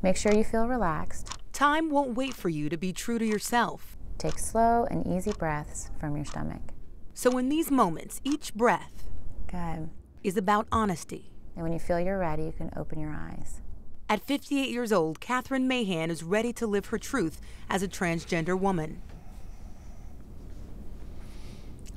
Make sure you feel relaxed. Time won't wait for you to be true to yourself. Take slow and easy breaths from your stomach. So in these moments, each breath Good. is about honesty. And when you feel you're ready, you can open your eyes. At 58 years old, Catherine Mahan is ready to live her truth as a transgender woman.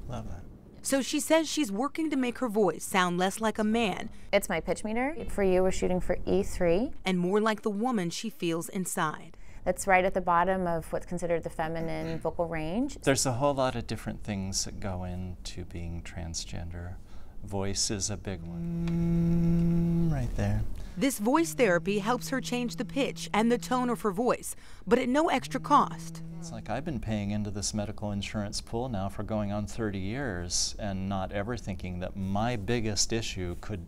Love that. So she says she's working to make her voice sound less like a man. It's my pitch meter. For you, we're shooting for E3. And more like the woman she feels inside. That's right at the bottom of what's considered the feminine vocal range. There's a whole lot of different things that go into being transgender. Voice is a big one. Right there. This voice therapy helps her change the pitch and the tone of her voice, but at no extra cost. It's like I've been paying into this medical insurance pool now for going on 30 years and not ever thinking that my biggest issue could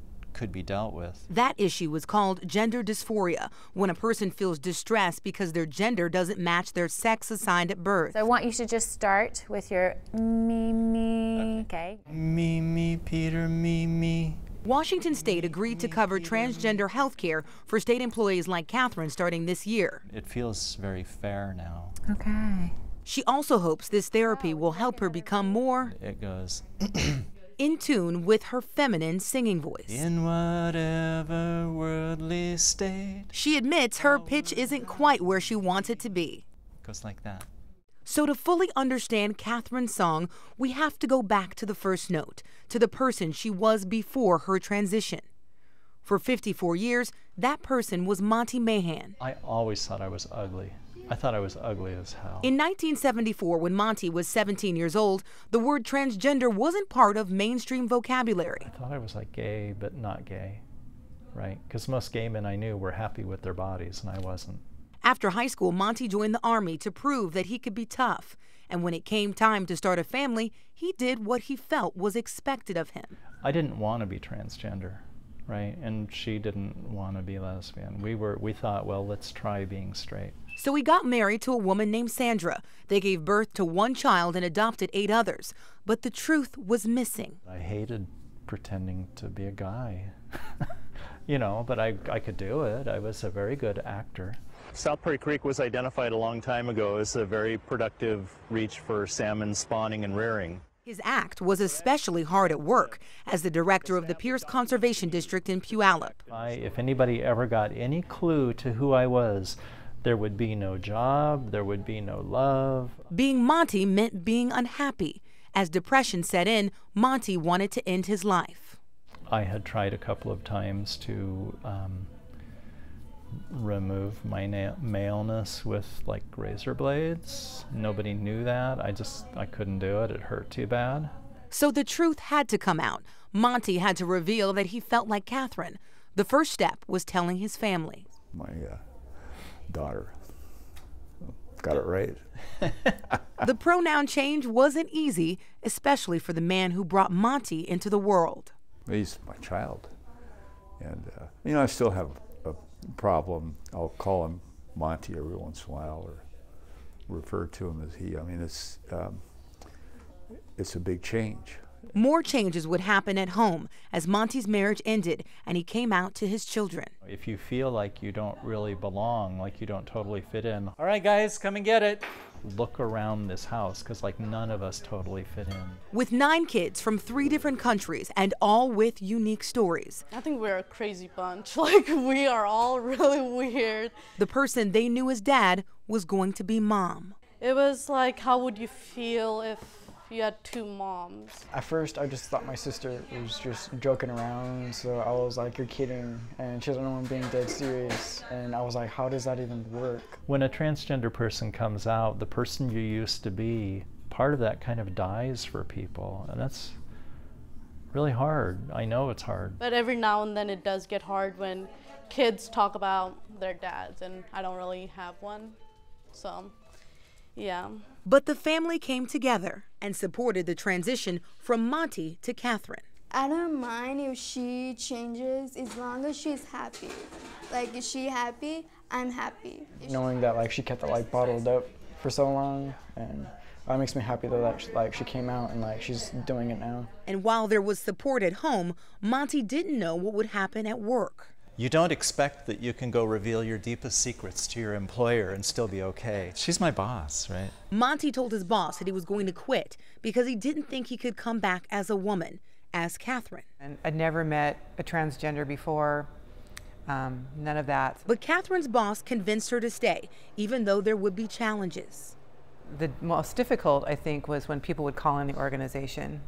be dealt with. That issue is called gender dysphoria, when a person feels distressed because their gender doesn't match their sex assigned at birth. So I want you to just start with your me, okay? Me, Peter, me. Washington State agreed to cover transgender health care for state employees like Catherine starting this year. It feels very fair now. Okay. She also hopes this therapy will help her become more It goes in tune with her feminine singing voice. in whatever worldly state. She admits her pitch isn't quite where she wants it to be. It goes like that. So to fully understand Catherine's song, we have to go back to the first note, to the person she was before her transition. For 54 years, that person was Monty Mahan. I always thought I was ugly. I thought I was ugly as hell. In 1974, when Monty was 17 years old, the word transgender wasn't part of mainstream vocabulary. I thought I was like gay, but not gay, right? Because most gay men I knew were happy with their bodies, and I wasn't. After high school, Monty joined the Army to prove that he could be tough. And when it came time to start a family, he did what he felt was expected of him. I didn't want to be transgender, right? And she didn't want to be lesbian. We thought, well, let's try being straight. So he got married to a woman named Sandra. They gave birth to 1 child and adopted 8 others. But the truth was missing. I hated pretending to be a guy, you know, but I could do it. I was a very good actor. South Prairie Creek was identified a long time ago as a very productive reach for salmon spawning and rearing. His act was especially hard at work as the director of the Pierce Conservation District in Puyallup. If anybody ever got any clue to who I was, there would be no job, there would be no love. Being Monty meant being unhappy. As depression set in, Monty wanted to end his life. I had tried a couple of times to remove my maleness with like razor blades. Nobody knew that. I couldn't do it. It hurt too bad. So the truth had to come out. Monty had to reveal that he felt like Catherine. The first step was telling his family. My daughter got it right. The pronoun change wasn't easy, especially for the man who brought Monty into the world. He's my child. And, you know, I still have a problem. I'll call him Monty every once in a while or refer to him as he. I mean, it's a big change. More changes would happen at home as Monty's marriage ended and he came out to his children. If you feel like you don't really belong, like you don't totally fit in, all right guys, come and get it. Look around this house, because like none of us totally fit in. With 9 kids from 3 different countries and all with unique stories. I think we're a crazy bunch. Like, we are all really weird. The person they knew as dad was going to be mom. It was like, how would you feel if you had 2 moms? At first, I just thought my sister was just joking around, so I was like, you're kidding, and she doesn't know I'm being dead serious, and I was like, how does that even work? When a transgender person comes out, the person you used to be, part of that kind of dies for people, and that's really hard. I know it's hard. But every now and then it does get hard when kids talk about their dads, and I don't really have one, so yeah. But the family came together and supported the transition from Monty to Catherine. I don't mind if she changes as long as she's happy. Like, is she happy? I'm happy. Knowing that like she kept it like bottled up for so long, and that makes me happy though that like she came out and like she's doing it now. And while there was support at home, Monty didn't know what would happen at work. You don't expect that you can go reveal your deepest secrets to your employer and still be okay. She's my boss, right? Monty told his boss that he was going to quit because he didn't think he could come back as a woman, as Catherine. And I'd never met a transgender before, none of that. But Catherine's boss convinced her to stay, even though there would be challenges. The most difficult, I think, was when people would call in the organization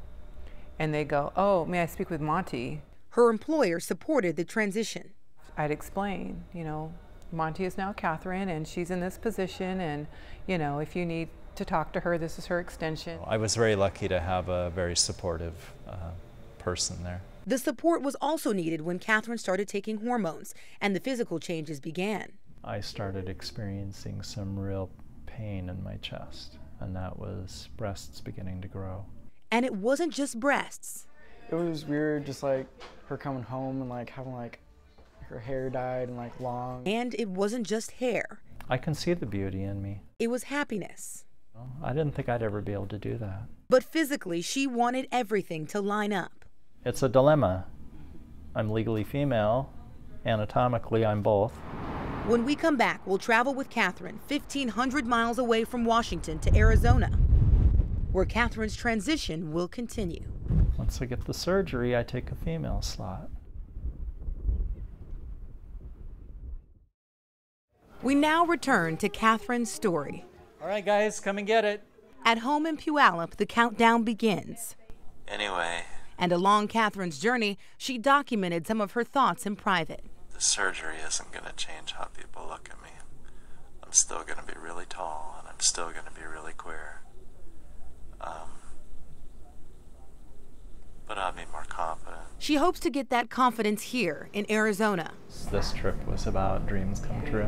and they go, "Oh, may I speak with Monty?" Her employer supported the transition. I'd explain, you know, Monty is now Catherine and she's in this position, and, you know, if you need to talk to her, this is her extension. I was very lucky to have a very supportive person there. The support was also needed when Catherine started taking hormones and the physical changes began. I started experiencing some real pain in my chest, and that was breasts beginning to grow. And it wasn't just breasts. It was weird, just like her coming home and like having like her hair dyed and like long. And it wasn't just hair. I can see the beauty in me. It was happiness. Well, I didn't think I'd ever be able to do that. But physically, she wanted everything to line up. It's a dilemma. I'm legally female. Anatomically, I'm both. When we come back, we'll travel with Catherine 1,500 miles away from Washington to Arizona, where Catherine's transition will continue. Once I get the surgery, I take a female slot. We now return to Catherine's story. All right, guys, come and get it. At home in Puyallup, the countdown begins. Anyway. And along Catherine's journey, she documented some of her thoughts in private. The surgery isn't going to change how people look at me. I'm still going to be really tall, and I'm still going to be really queer. But I'll be more confident. She hopes to get that confidence here in Arizona. This trip was about dreams come true.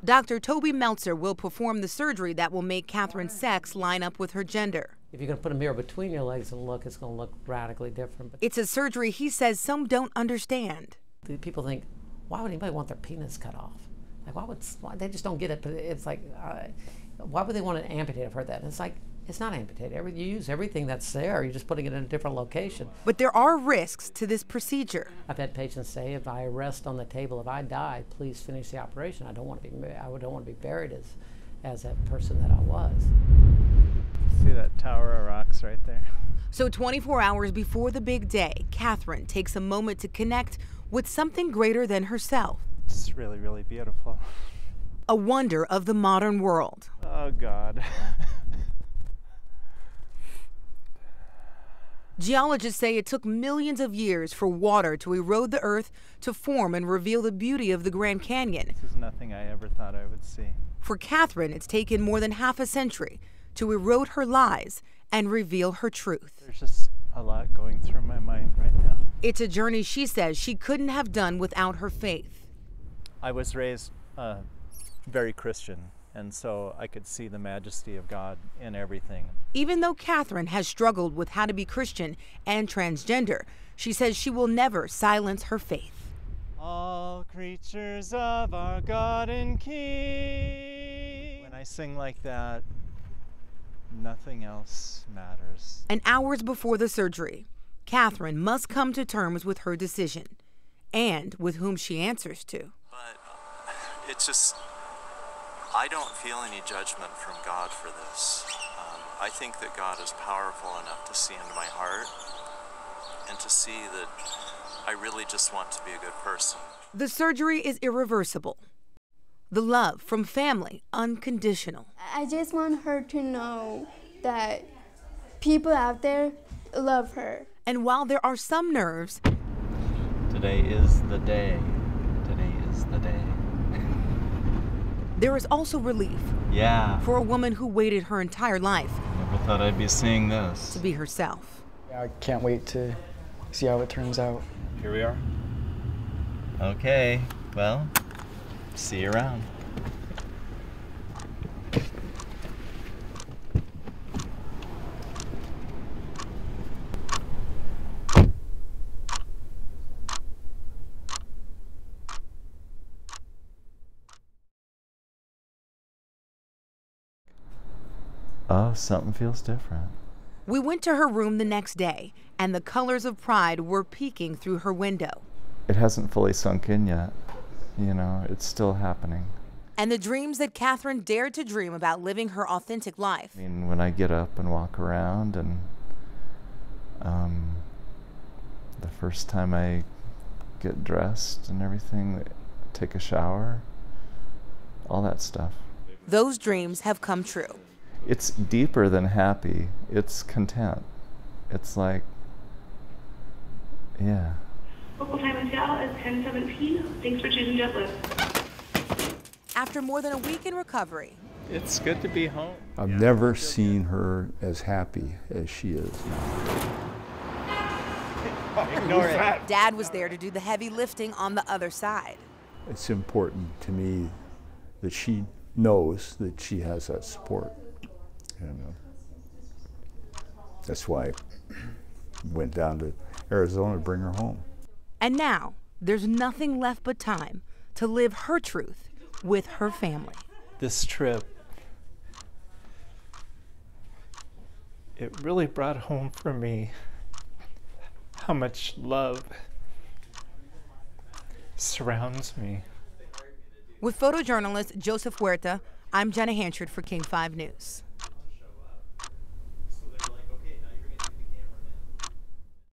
Dr. Toby Meltzer will perform the surgery that will make Catherine's sex line up with her gender. If you're going to put a mirror between your legs and look, it's going to look radically different. But it's a surgery he says some don't understand. People think, why would anybody want their penis cut off? Like, why they just don't get it. But it's like, why would they want to amputate? I've heard that. And it's like, it's not amputated. You use everything that's there. You're just putting it in a different location. But there are risks to this procedure. I've had patients say, if I rest on the table, if I die, please finish the operation. I don't want to be buried as that person that I was. See that tower of rocks right there? So 24 hours before the big day, Catherine takes a moment to connect with something greater than herself. It's really, really beautiful. A wonder of the modern world. Oh, God. Geologists say it took millions of years for water to erode the earth to form and reveal the beauty of the Grand Canyon. This is nothing I ever thought I would see. For Catherine, it's taken more than half a century to erode her lies and reveal her truth. There's just a lot going through my mind right now. It's a journey she says she couldn't have done without her faith. I was raised very Christian, and so I could see the majesty of God in everything. Even though Catherine has struggled with how to be Christian and transgender, she says she will never silence her faith. All creatures of our God and King. When I sing like that, nothing else matters. And hours before the surgery, Catherine must come to terms with her decision and with whom she answers to. But it's just, I don't feel any judgment from God for this. I think that God is powerful enough to see into my heart and to see that I really just want to be a good person. The surgery is irreversible. The love from family, unconditional. I just want her to know that people out there love her. And while there are some nerves, today is the day. Today is the day. there is also relief. Yeah. For a woman who waited her entire life. Never thought I'd be seeing this. To be herself. I can't wait to see how it turns out. Here we are. Okay, well, see you around. Oh, something feels different. We went to her room the next day, and the colors of pride were peeking through her window. it hasn't fully sunk in yet. You know, it's still happening. And the dreams that Catherine dared to dream about living her authentic life. I mean, when I get up and walk around, and the first time I get dressed and everything, take a shower, all that stuff. Those dreams have come true. It's deeper than happy. It's content. It's like, yeah. Local time in Seattle is 10:17. Thanks for choosing JetBlue. After more than a week in recovery, It's good to be home. I've never seen her as happy as she is now. Ignore it. Dad was there to do the heavy lifting on the other side. It's important to me that she knows that she has that support. And that's why I went down to Arizona to bring her home. And now, there's nothing left but time to live her truth with her family. This trip, it really brought home for me how much love surrounds me. With photojournalist Joseph Huerta, I'm Jenna Hanchard for KING5 News.